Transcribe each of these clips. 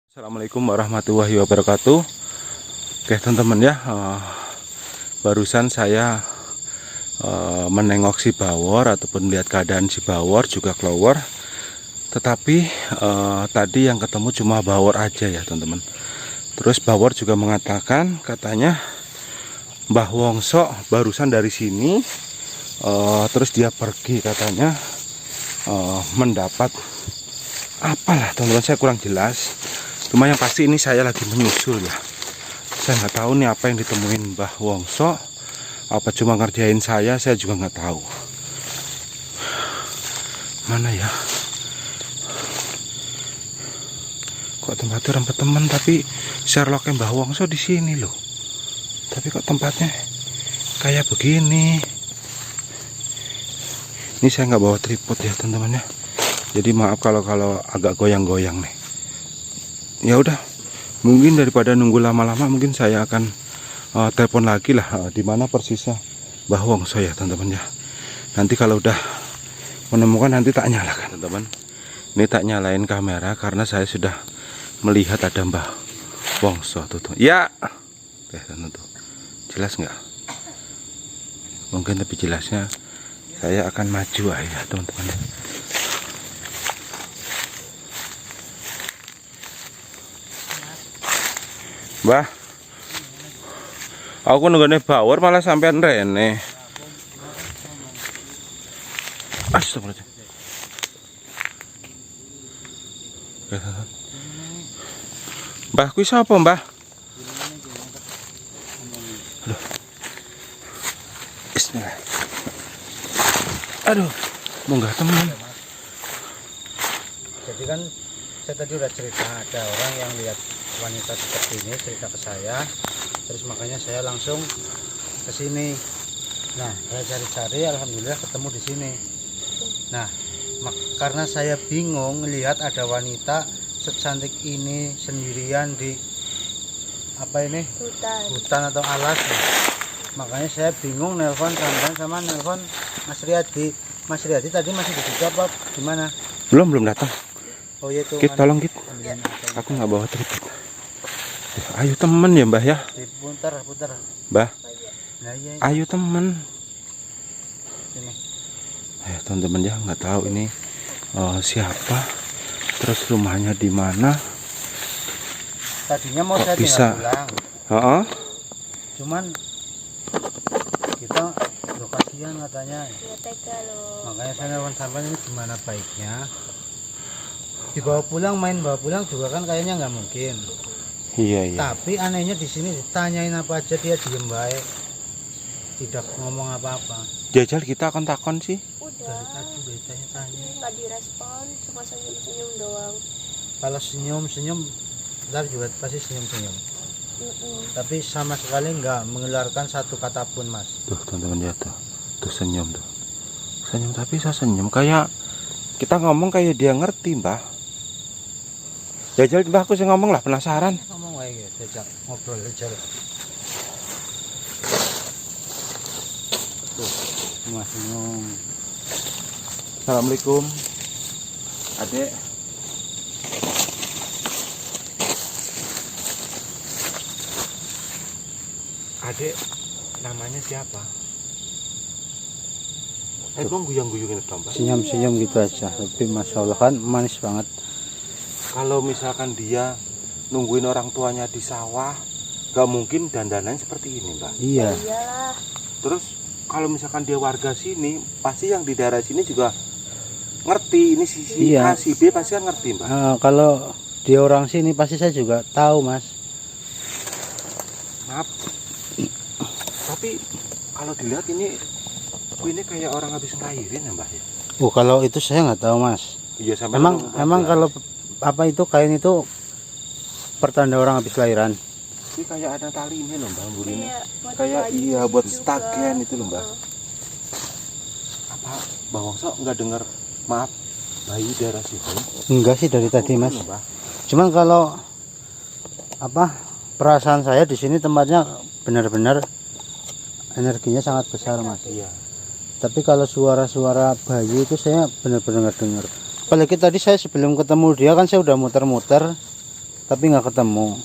Assalamualaikum warahmatullahi wabarakatuh. Oke teman-teman ya, barusan saya menengok si bawor ataupun melihat keadaan si bawor juga keluar. Tetapi tadi yang ketemu cuma bawor aja ya teman-teman. Terus bawor juga mengatakan katanya Mbah Wongso barusan dari sini, terus dia pergi katanya mendapat apalah teman-teman, saya kurang jelas. Cuma yang pasti ini saya lagi menyusul ya. Saya nggak tahu nih apa yang ditemuin Mbah Wongso. Apa cuma ngerjain saya juga nggak tahu. Mana ya? Kok tempatnya rempet teman, tapi Sherlocknya Mbah Wongso di sini loh. Tapi kok tempatnya kayak begini. Ini saya nggak bawa tripod ya teman-teman ya. Jadi maaf kalau agak goyang-goyang nih. Ya udah, mungkin daripada nunggu lama-lama mungkin saya akan telepon lagi lah di mana persisnya Mbah Wongso ya teman-teman ya. Nanti kalau udah menemukan nanti tak nyalakan teman-teman. Ini tak nyalain kamera karena saya sudah melihat ada Mbah Wongso tuh. Ya, teman-teman tuh. Jelas nggak? Mungkin lebih jelasnya saya akan maju ya teman-teman. Mbah, aku nungguin bawor malah sampean rene. Astagfirullahaladzim. Mbah, kuwi sapa, Mbah? Aduh. Bismillah. Aduh, munggah teman. Jadi kan saya tadi udah cerita ada orang yang lihat wanita seperti ini, cerita ke saya, terus makanya saya langsung ke sini. Nah, saya cari-cari, alhamdulillah ketemu di sini. Nah, karena saya bingung melihat ada wanita secantik ini sendirian di apa ini hutan atau alas. Makanya saya bingung nelpon sama nelpon Mas Riyadi. Mas Riyadi tadi masih di situ apa gimana? Belum datang. Oh iya tuh. Kit, tolong Kit. Aku nggak bawa tripod. Ayo temen ya Mbah ya. Putar. Mbah. Nah, iya. Ayo temen. Sini. Teman-teman ya, nggak tahu ini siapa. Terus rumahnya di mana? Tadinya mau kok saya bisa pulang. Cuman kita lokasian katanya. Makanya saya nelfon sampai ini gimana baiknya. Dibawa pulang, bawa pulang juga kan kayaknya nggak mungkin. Iya. Tapi anehnya di sini ditanyain apa aja dia diem baik, tidak ngomong apa-apa. Jajal kita akan takon sih. Udah. Dari tadi tanya. Nggak direspon, cuma senyum-senyum doang. Kalau senyum, ntar juga pasti senyum-senyum. Tapi sama sekali nggak mengeluarkan satu kata pun, Mas. Tuh teman-teman ya tuh senyum tuh. Senyum tapi saya senyum kayak kita ngomong kayak dia ngerti Mbah. Jajal Mbah, aku sih ngomong lah, penasaran. Ngomong wae ya, diajak ngobrol aja. Tuh, Mas senyum. Assalamualaikum Adek. Adek namanya siapa? Emang guyang-guyungin itu Mbak? Senyum-senyum gitu aja. Tapi Masya Allah kan manis banget. Kalau misalkan dia nungguin orang tuanya di sawah, gak mungkin dandanannya seperti ini Mbak. Iya. Iyalah. Terus kalau misalkan dia warga sini, pasti yang di daerah sini juga ngerti. Ini si Iya. A, si B pasti kan ngerti Mbak. Kalau dia orang sini pasti saya juga tahu, Mas. Maaf. Tapi kalau dilihat ini kayak orang habis ngelahirin ya Mbak ya. Oh, kalau itu saya nggak tahu, Mas. Iya, sampai Emang kalau apa itu kain itu pertanda orang habis lahiran. ini kayak ada tali ini loh Mbak, ini. Iya, buat Kayak bayi iya buat juga. stagen itu loh Mbak. Apa Mbak Wongso nggak dengar maaf bayi daerah situ? Enggak sih dari tadi, Oh, Mas. loh, Mbak. Cuman kalau apa perasaan saya di sini tempatnya benar-benar energinya sangat besar, Mas. Iya. Tapi kalau suara-suara bayi itu saya benar-benar nggak dengar. Apalagi tadi saya sebelum ketemu dia kan saya udah muter-muter tapi nggak ketemu.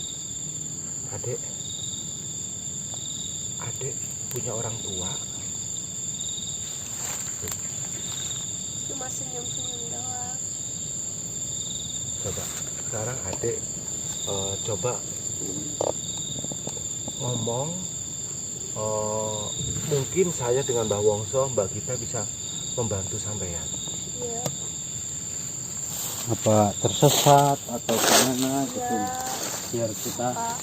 Adek punya orang tua. Cuma senyum-senyum doang. Coba sekarang adek coba ngomong, mungkin saya dengan Mbah Wongso, Mbak Gita bisa membantu sampean. Iya. Apa tersesat atau gimana gitu, Ya, biar kita Pak.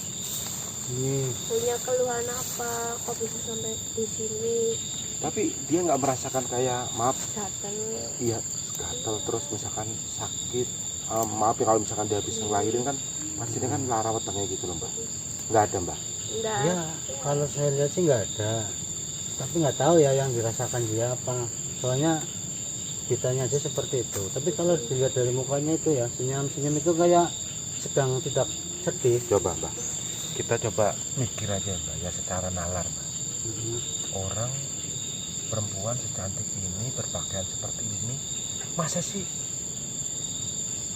ini Punya keluhan apa? Kok bisa sampai di sini? Tapi dia nggak merasakan kayak, maaf, Datang. iya, gatal terus misalkan sakit. Maaf ya kalau misalkan dia habis ngelahirin kan pastinya kan lara wetengnya gitu loh Mbak. Nggak ada Mbak. Enggak. ya kalau saya lihat sih nggak ada, tapi nggak tahu ya yang dirasakan dia apa, soalnya kitanya aja seperti itu. Tapi kalau dilihat dari mukanya itu ya, senyum-senyum itu kayak sedang tidak sedih. Coba Mbak, kita coba mikir aja Mbak ya, secara nalar Mbak. Orang perempuan secantik ini berpakaian seperti ini, masa sih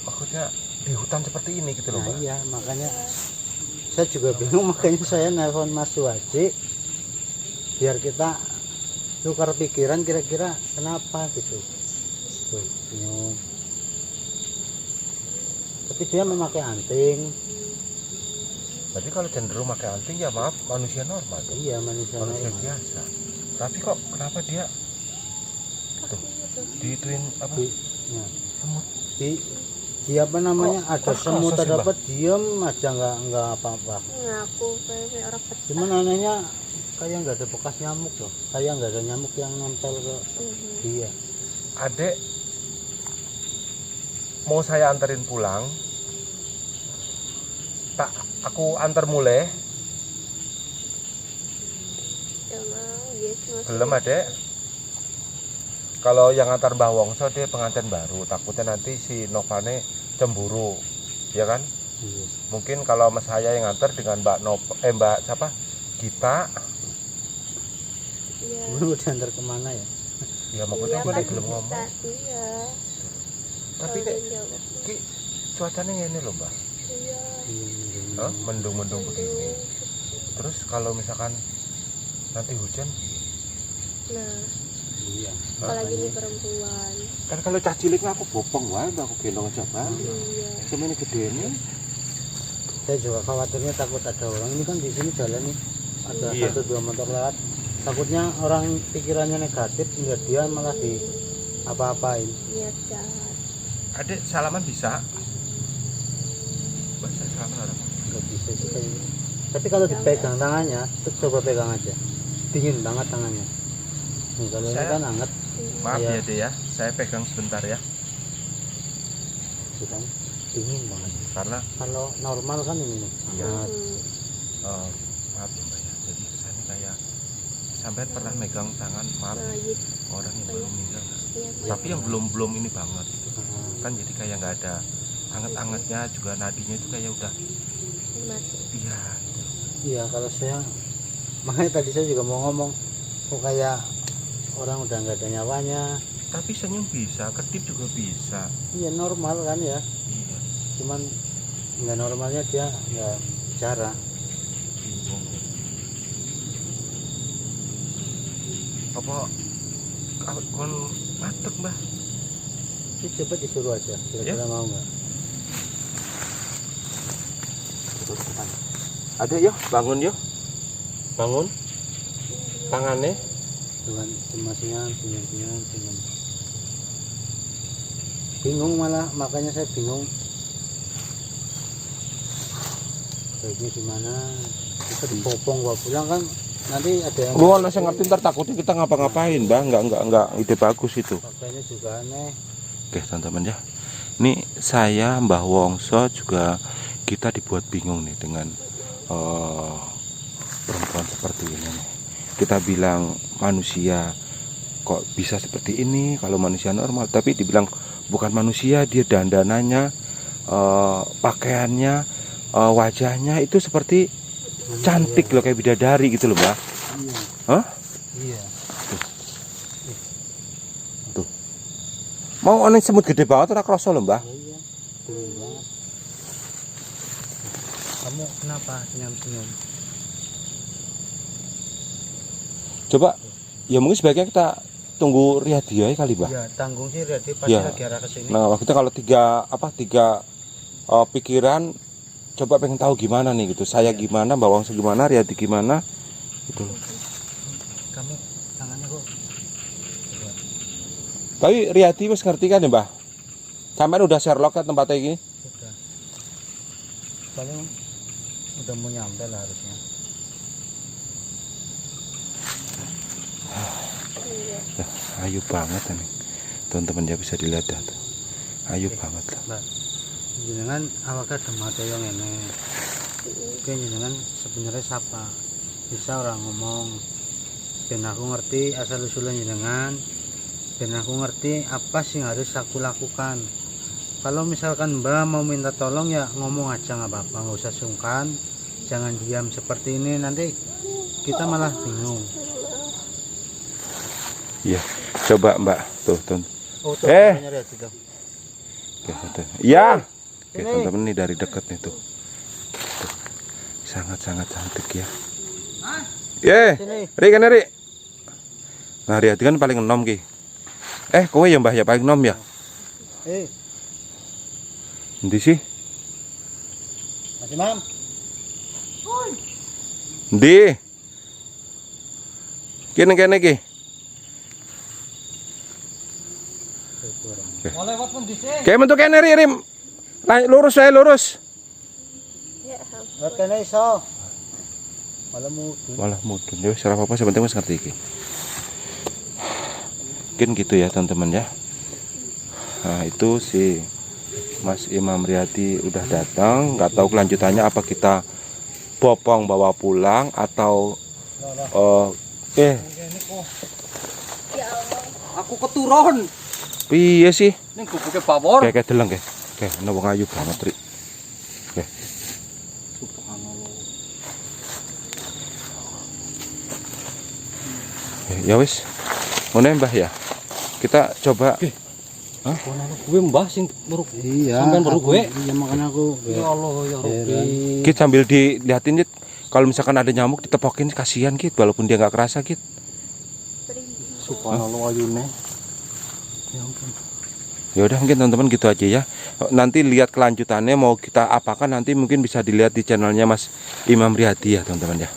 maksudnya di hutan seperti ini gitu loh Nah Mbak. iya, makanya saya juga bingung, makanya saya nelpon Mas Suwaji biar kita tukar pikiran kira-kira kenapa gitu. Tuh, senyum. Tapi dia memakai anting. Berarti kalau cenderung pakai anting ya maaf, manusia normal tuh. Iya, manusia Manusia normal. biasa. Tapi kok kenapa dia Kakinya tuh. diituin apa? Ya. Semut. Dia apa namanya, ada kok semut, kerasa sih, ada Mbak? apa, diem aja nggak apa-apa. Ngaku kayak orang pecah. Cuman anehnya kayak nggak ada bekas nyamuk loh, kayak nggak ada nyamuk yang nempel ke dia. Adek mau saya anterin pulang, tak aku antar mulai. Ya mau, dia cuma Belum adek. Kalau yang antar Mbah Wongso dia pengantin baru, takutnya nanti si Novane cemburu, ya kan? Iya. Mungkin kalau mas saya yang antar dengan Mbak siapa? Gita, Iya. Lu diantar kemana ya? ya maksudnya Iya gue kan, belum ngomong. Iya. Tapi Kalau nek dia jawab, ki cuacanya ini loh Mbak, iya. Hah? Mendung-mendung begini. Mendung. Terus kalau misalkan nanti hujan, Nah, Iya. apalagi ini perempuan. kan kalau cah cilik aku bopong wae Mbak, aku gendong aja balik. Iya. Semene gede ini. Saya juga khawatirnya takut ada orang, ini kan di sini jalan nih ada Iya. 1-2 motor lewat, takutnya orang pikirannya negatif hingga dia malah di apa-apain. Niat jahat. Adek salaman bisa? Mbak saya salaman orang. Nggak bisa sih kayaknya. Tapi kalau dipegang tangannya, tuh coba pegang aja, dingin banget tangannya. Nih, kalau ini Saya- kan hangat, Maaf Iya. ya Dek ya, saya pegang sebentar ya, gitu kan, dingin banget. karena Kalau normal kan ini nih, Iya. hangat. maaf ya Mbak ya, jadi kesannya kayak sampai pernah megang tangan maaf Nah, gitu. orang yang baru meninggal nggak? Iya, Tapi yang belum ini banget gitu. Nah, Kan jadi kayak nggak ada anget-angetnya, juga nadinya itu kayak udah mati. iya. iya, kalau saya, makanya tadi saya juga mau ngomong, kok kayak orang udah nggak ada nyawanya. Tapi senyum bisa, kedip juga bisa. Iya normal kan ya, Iya, cuman nggak normalnya dia nggak bicara. bingung. Apa kon matek Mbah? Ini coba disuruh aja, kira-kira Ya. mau nggak? Ada yuk, bangun yuk. Bangun. Tangannya. Dengan cemasnya, senyum. Bingung malah, makanya saya bingung. Baiknya gimana? Kita dipopong bawa pulang kan, nanti ada yang Gua nggak ngerti, ntar takutnya kita ngapa-ngapain, Mbah. Enggak, ide bagus itu. pakainya juga aneh. Oke, teman-teman ya. Ini saya Mbah Wongso juga kita dibuat bingung nih dengan perempuan seperti ini nih. Kita bilang manusia kok bisa seperti ini kalau manusia normal, tapi dibilang bukan manusia, dia dandanannya, pakaiannya, wajahnya itu seperti cantik loh, kayak bidadari gitu loh, Mbak. Iya. Hah? Iya. Mau ono semut gede banget ora kroso lho, Mbah. Oh iya. Keren banget. Kamu kenapa senyum-senyum? Coba, ya mungkin sebaiknya kita tunggu Riyadi ya kali, Mbah. Ya, tanggung sih Riyadi pasti Ya. lagi arah ke sini. Nah, waktu itu kalau tiga pikiran, coba pengen tahu gimana nih gitu. Saya gimana, Mbak Wangsa gimana, Riyadi gimana, gitu. Kamu tangannya kok. Coba. Tapi Riyadi wis ngerti kan ya, Mbah? Sampean udah Sherlock kan tempatnya ini? Sudah. Paling udah mau nyampe lah harusnya. Iya. Ayu banget nih. Teman-teman ya bisa dilihat dah tuh. Ayu banget lah. Mbak, jenengan awaknya demate yang ini. Oke, jenengan sebenarnya siapa? Bisa orang ngomong. Ben aku ngerti asal usulnya jenengan. Ben aku ngerti apa sih yang harus aku lakukan. Kalau misalkan Mbak mau minta tolong ya ngomong aja nggak apa-apa, nggak usah sungkan. Jangan diam seperti ini, nanti kita malah bingung. Iya. Coba Mbak, tuh. Oh, tuh, Eh. namanya lihat itu. Oke, tuh. Iya. Oke, Ini. teman-teman nih dari dekat nih tuh. Tuh. Sangat-sangat cantik ya. Sini. Ri kan Ri. Nah, Riyadi kan paling enom ki. Kowe ya Mbah ya paling enom ya. Endi sih? Mas Imam. Endi? Kene ki. Mau lewat pun di sini. Kayak bentuk kene Ri. Lurus wae lurus. Ya, Lewat kene iso. Malah mudun. Malah mudun ya, ora apa-apa sebentar wis ngerti iki. Mungkin gitu ya teman-teman ya. Nah, itu si Mas Imam Riyadi udah datang, nggak tahu kelanjutannya apa kita bopong bawa pulang atau ya Allah. Aku keturun piye sih? ning gubuke bawor. Kayak deleng kayak. Kayak ana wong ayu banget, Ri. Kayak. Ya wis. Ngono Mbah ya. Kita coba Gue mbah sing meruk. Iya. Sampean baru gue. Iya makanya aku. Ya Allah ya Rabbi. Kit sambil dilihatin Kit. Kalau misalkan ada nyamuk ditepokin kasihan Kit walaupun dia nggak kerasa Kit. Subhanallah ayune. Ya ampun. Ya udah mungkin teman-teman gitu aja ya. Nanti lihat kelanjutannya mau kita apakan nanti mungkin bisa dilihat di channelnya Mas Imam Riyadi ya teman-teman ya.